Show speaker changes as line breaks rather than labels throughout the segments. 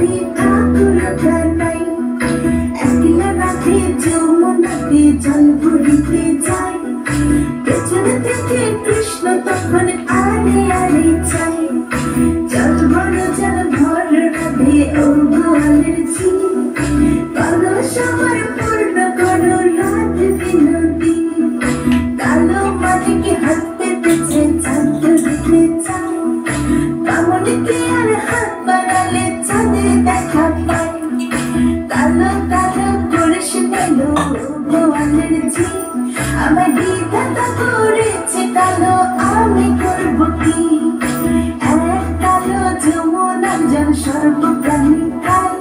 রাধে ঠাকুর প্রাণাই একলা রাধে যমুনাতে জল ভরিতে যায় পেছনে থেকে কৃষ্ণ তখন আরে আরে চাই জল ভর রাধে ও গোয়ালের ঝি কলস আমার পূর্ণ করো রাধে বিনোদী কালো মাটিকে হাত পেতেছে চাঁদ দিতে চাই কামড়কে আর হাত বাড়ালে চাঁদের দেখা পাই কালো কালো করে সে পেল গোয়ালের ঝি আমার বিধাতা করেছে কালো আমি করবো কি এক কালো যমুনার জল সর্বপ্রাণী খাই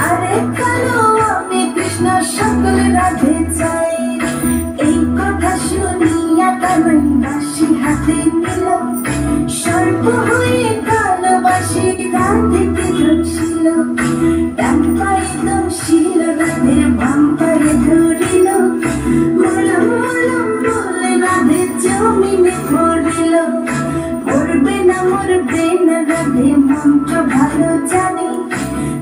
আরে কালো আমি কৃষ্ণ সকল রাধে চাই এই কথা শুনিয়া কানাই বাঁশি হাতে নিল সর্প হয়ে কালো বাঁশি রাধেকে ধরছিল ডান পায়ে দমছিল রাধের বাম পায়ে ধরিল মলম মলম বলে রাধে জমিনে পড়িল মরবে না রাধে মন্ত্র ভালো জানি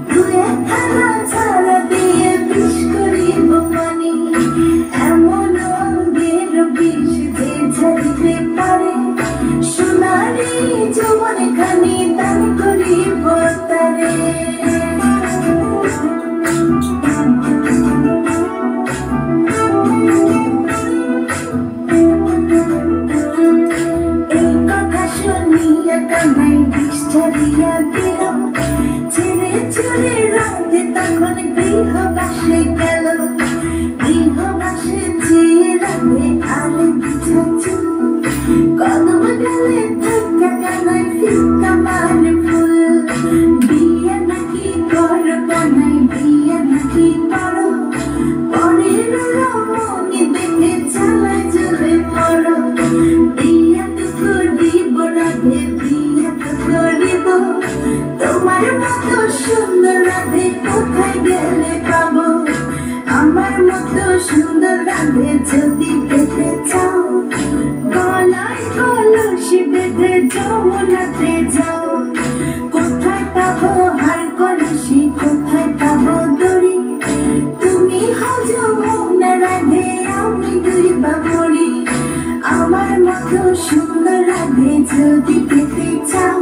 দু একখানা ছাড়া দিয়ে বিষ করিব পানি এমন অঙ্গের বিষ যে ঝরিতে পারে সোনারি যৌবন খানি দান করিব তারে কানাই বিষ ছড়িয়া দিল ছেড়ে ছেড়ে রাধে তখন গৃহবাসে গেল গৃহবাসে যে রাধে আরে বিছাছু কদম ডালে থাকা কানাই ফিকা মারে ফুল বিয়ে নাকি কর কানাই বিয়ে নাকি করো পরের রমণী দেখে চালায় চলে মরো বিয়ে দুঃখ দিব রাধে তোমার মতো সুন্দর রাধে কোথায় গেলে পাবো আমার মতো সুন্দর রাধে যদি পেতে চাও গলায় কলসি বেঁধে যমুনাতে যাও কোথায় পাবো হার কলসি কোথায় পাবো দড়ি তুমি হও যমুনা রাধে আমি দুই বাবরি আমার মতো সুন্দর রাধে যদি পেতে চাও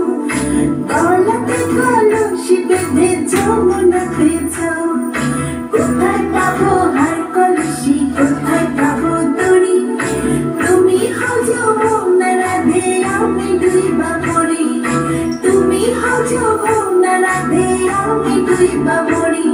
গলাতে কলসি বেঁধে যমুনাতে যাও কোথায় পাবো হার কলসি কোথায় পাবো দড়ি তুমি হও যমুনা রাধে আমি দুই বাবরি তুমি হও যমুনা রাধে আমি দুই বাবরি